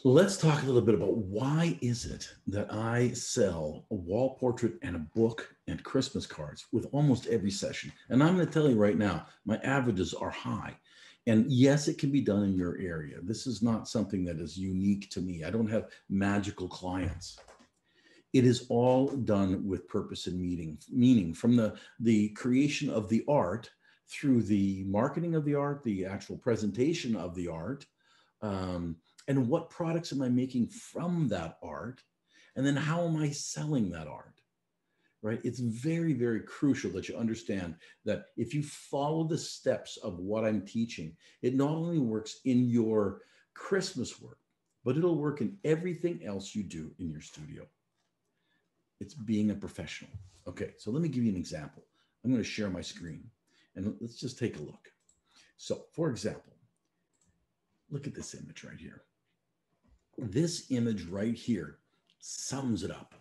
Let's talk a little bit about why is it that I sell a wall portrait and a book and Christmas cards with almost every session. And I'm going to tell you right now, my averages are high. And yes, it can be done in your area. This is not something that is unique to me. I don't have magical clients. It is all done with purpose and meaning from the creation of the art through the marketing of the art, the actual presentation of the art, um, and what products am I making from that art? And then how am I selling that art? Right? It's very, very crucial that you understand that if you follow the steps of what I'm teaching, it not only works in your Christmas work, but it'll work in everything else you do in your studio. It's being a professional. Okay, so let me give you an example. I'm going to share my screen and let's just take a look. So, for example, look at this image right here. This image right here sums it up.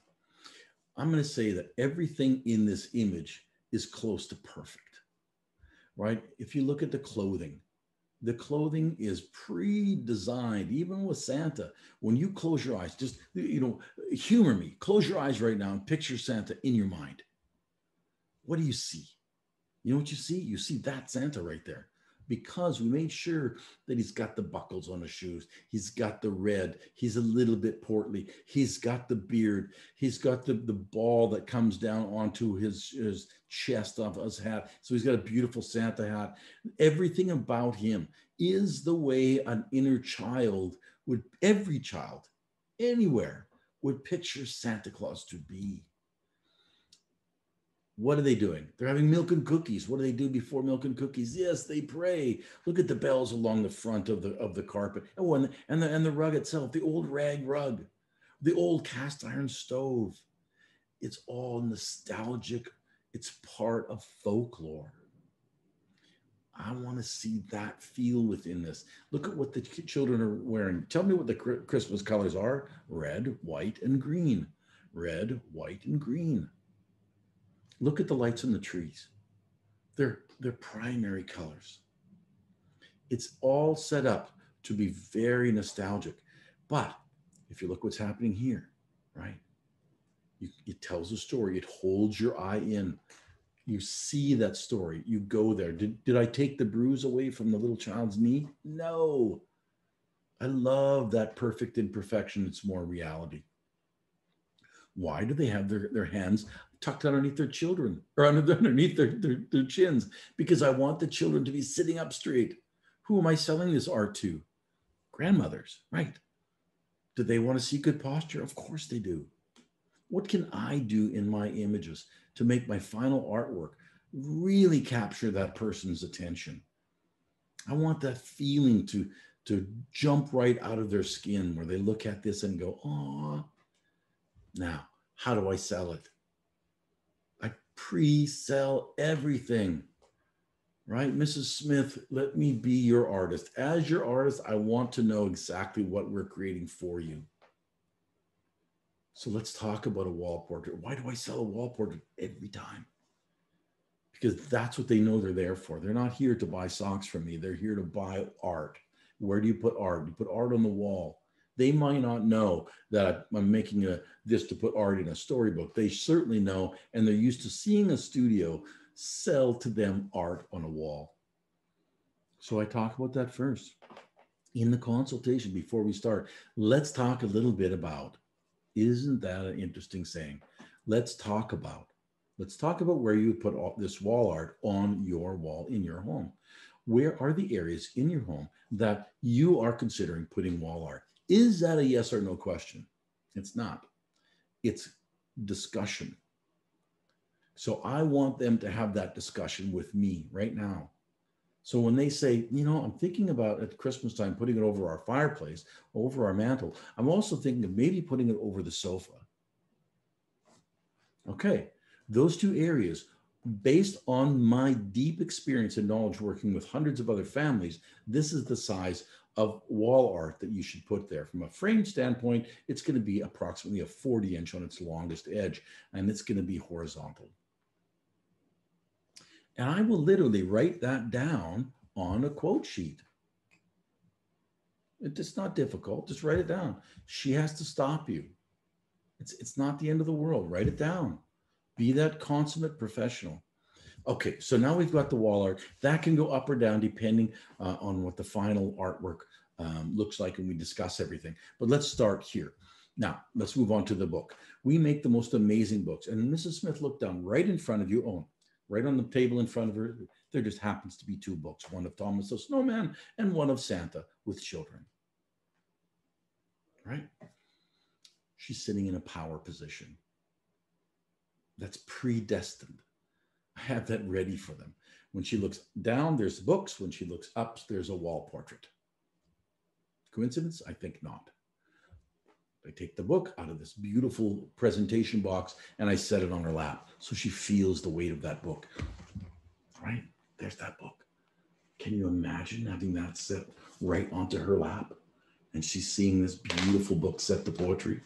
I'm going to say that everything in this image is close to perfect, right? If you look at the clothing is pre-designed, even with Santa. When you close your eyes, just, humor me, close your eyes right now and picture Santa in your mind. What do you see? You know what you see? You see that Santa right there because we made sure that he's got the buckles on his shoes. He's got the red. He's a little bit portly. He's got the beard. He's got the ball that comes down onto his chest of his hat. So he's got a beautiful Santa hat. Everything about him is the way an inner child would, every child, anywhere, would picture Santa Claus to be. What are they doing? They're having milk and cookies. What do they do before milk and cookies? Yes, they pray. Look at the bells along the front of the carpet. Oh, and the rug itself, the old rag rug, the old cast iron stove. It's all nostalgic. It's part of folklore. I want to see that feel within this. Look at what the children are wearing. Tell me what the Christmas colors are: red, white, and green. Red, white, and green. Look at the lights in the trees. They're primary colors. It's all set up to be very nostalgic. But if you look what's happening here, right? It tells a story. It holds your eye in. You see that story. You go there. Did I take the bruise away from the little child's knee? No. I love that perfect imperfection. It's more reality. Why do they have their hands tucked underneath their children or underneath their chins? Because I want the children to be sitting up straight. Who am I selling this art to? Grandmothers, right? Do they want to see good posture? Of course they do. What can I do in my images to make my final artwork really capture that person's attention? I want that feeling to jump right out of their skin where they look at this and go, "Aw." Now, how do I sell it? I pre-sell everything, right? Mrs. Smith, let me be your artist. As your artist, I want to know exactly what we're creating for you. So let's talk about a wall portrait. Why do I sell a wall portrait every time? Because that's what they know they're there for. They're not here to buy socks from me. They're here to buy art. Where do you put art? You put art on the wall. They might not know that I'm making this to put art in a storybook. They certainly know, and they're used to seeing a studio sell to them art on a wall. So I talk about that first. In the consultation, before we start, let's talk a little bit about, isn't that an interesting saying? Let's talk about where you would put all this wall art on your wall in your home. Where are the areas in your home that you are considering putting wall art? Is that a yes or no question? It's not. It's discussion. So I want them to have that discussion with me right now. So when they say, I'm thinking about at Christmas time putting it over our fireplace, over our mantle, I'm also thinking of maybe putting it over the sofa. Okay, those two areas, based on my deep experience and knowledge working with hundreds of other families, this is the size of wall art that you should put there. From a frame standpoint, it's going to be approximately a 40-inch on its longest edge, and it's going to be horizontal. And I will literally write that down on a quote sheet. It's not difficult. Just write it down. She has to stop you. It's not the end of the world. Write it down. Be that consummate professional. Okay, so now we've got the wall art. That can go up or down depending on what the final artwork looks like, and we discuss everything. But let's start here. Now, let's move on to the book. We make the most amazing books. And Mrs. Smith looked down right in front of you. Oh, right on the table in front of her, there just happens to be two books, one of Thomas the Snowman and one of Santa with children, right? She's sitting in a power position. That's predestined. I have that ready for them. When she looks down, there's books. When she looks up, there's a wall portrait. Coincidence? I think not. I take the book out of this beautiful presentation box and I set it on her lap so she feels the weight of that book. Right? There's that book. Can you imagine having that set right onto her lap? And she's seeing this beautiful book set to poetry.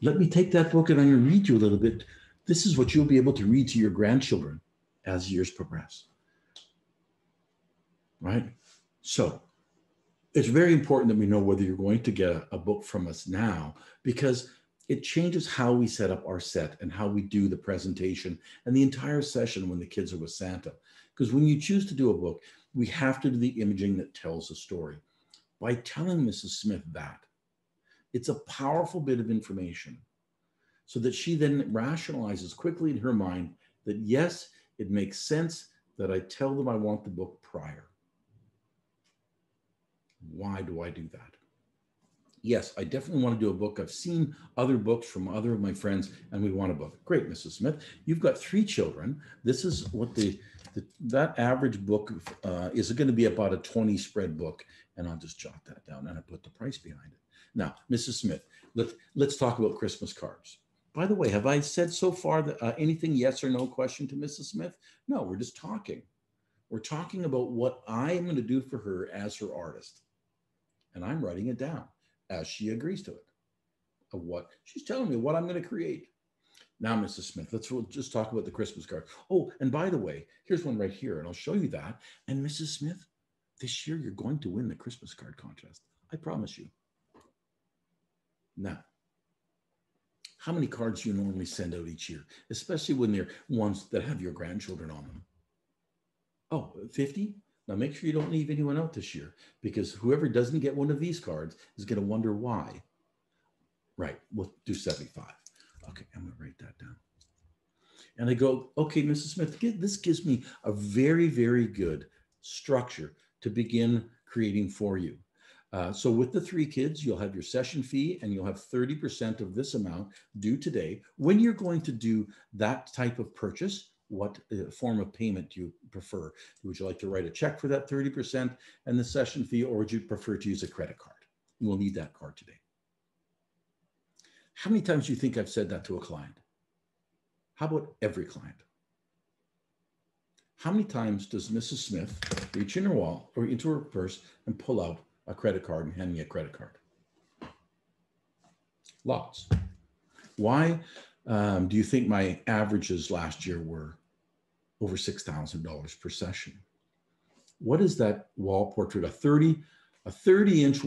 Let me take that book and I'm going to read you a little bit. This is what you'll be able to read to your grandchildren as years progress. Right? So it's very important that we know whether you're going to get a book from us now, because it changes how we set up our set and how we do the presentation and the entire session when the kids are with Santa. Because when you choose to do a book, we have to do the imaging that tells a story. By telling Mrs. Smith that, it's a powerful bit of information so that she then rationalizes quickly in her mind that, yes, it makes sense that I tell them I want the book prior. Why do I do that? Yes, I definitely want to do a book. I've seen other books from other of my friends, and we want a book. Great, Mrs. Smith. You've got 3 children. This is what that average book is going to be about a 20 spread book, and I'll just jot that down and I put the price behind it. Now, Mrs. Smith, let's talk about Christmas cards. By the way, have I said so far that anything yes or no question to Mrs. Smith? No, we're just talking. We're talking about what I am going to do for her as her artist. And I'm writing it down as she agrees to it, of what she's telling me, what I'm going to create. Now, Mrs. Smith, let's just talk about the Christmas card. Oh, and by the way, here's one right here, and I'll show you that. And Mrs. Smith, this year you're going to win the Christmas card contest. I promise you. Now, how many cards do you normally send out each year, especially when they're ones that have your grandchildren on them? Oh, 50? Now make sure you don't leave anyone out this year, because whoever doesn't get one of these cards is going to wonder why. Right, we'll do 75. Okay, I'm going to write that down. And I go, okay, Mrs. Smith, this gives me a very, very good structure to begin creating for you. So with the 3 kids, you'll have your session fee and you'll have 30% of this amount due today. When you're going to do that type of purchase, what form of payment do you prefer? Would you like to write a check for that 30% and the session fee, or would you prefer to use a credit card? We'll need that card today. How many times do you think I've said that to a client? How about every client? How many times does Mrs. Smith reach in her wallet or into her purse and pull out a credit card and hand me a credit card? Lots. Why do you think my averages last year were over $6,000 per session? What is that wall portrait? A 40 inch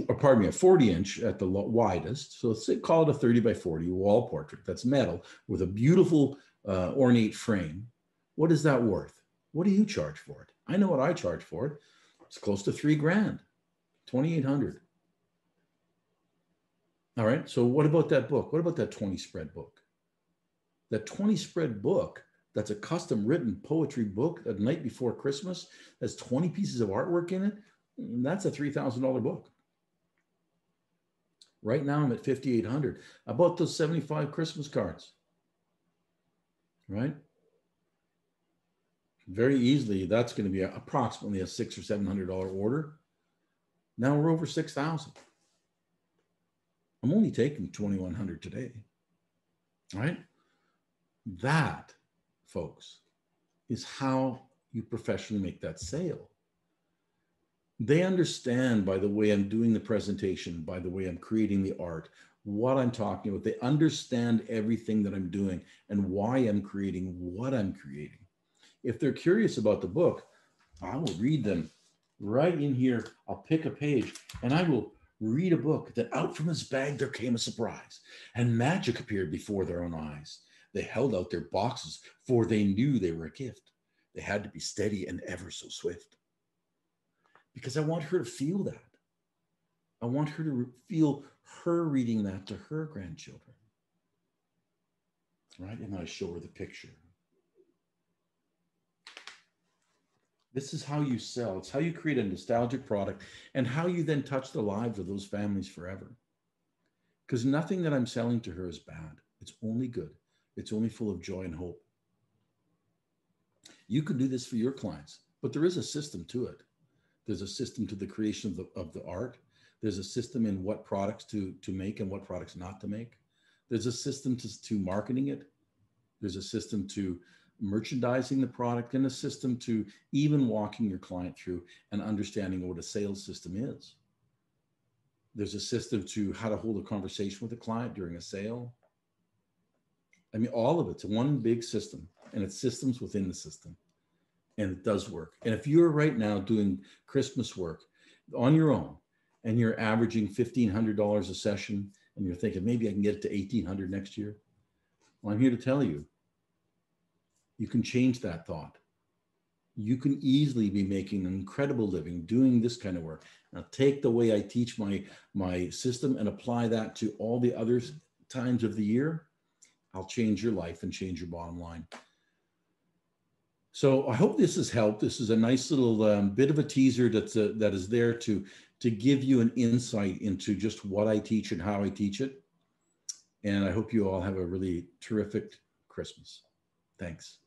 at the widest. So let's call it a 30 by 40 wall portrait. That's metal with a beautiful ornate frame. What is that worth? What do you charge for it? I know what I charge for it. It's close to $3,000, $2,800. All right. So what about that book? What about that 20 spread book? That 20 spread book, that's a custom written poetry book the night before Christmas, has 20 pieces of artwork in it. That's a $3,000 book. Right now I'm at $5,800. I bought those 75 Christmas cards, right? Very easily, that's going to be approximately a $600 or $700 order. Now we're over 6,000. I'm only taking 2,100 today, right? That, folks, is how you professionally make that sale. They understand by the way I'm doing the presentation, by the way I'm creating the art, what I'm talking about. They understand everything that I'm doing and why I'm creating what I'm creating. If they're curious about the book, I will read them right in here, I'll pick a page and I will read a book. Then out from his bag there came a surprise, and magic appeared before their own eyes. They held out their boxes, for they knew they were a gift. They had to be steady and ever so swift. Because I want her to feel that. I want her to feel her reading that to her grandchildren. Right? And I show her the picture. This is how you sell. It's how you create a nostalgic product and how you then touch the lives of those families forever. Because nothing that I'm selling to her is bad. It's only good. It's only full of joy and hope. You can do this for your clients, but there is a system to it. There's a system to the creation of the art. There's a system in what products to make and what products not to make. There's a system to marketing it. There's a system to merchandising the product, and a system to even walking your client through and understanding what a sales system is. There's a system to how to hold a conversation with a client during a sale. I mean, all of it's one big system, and it's systems within the system. And it does work. And if you're right now doing Christmas work on your own and you're averaging $1,500 a session and you're thinking, maybe I can get it to $1,800 next year. Well, I'm here to tell you, you can change that thought. You can easily be making an incredible living doing this kind of work. Now take the way I teach my system and apply that to all the other times of the year. I'll change your life and change your bottom line. So I hope this has helped. This is a nice little bit of a teaser that is there to give you an insight into just what I teach and how I teach it. And I hope you all have a really terrific Christmas. Thanks.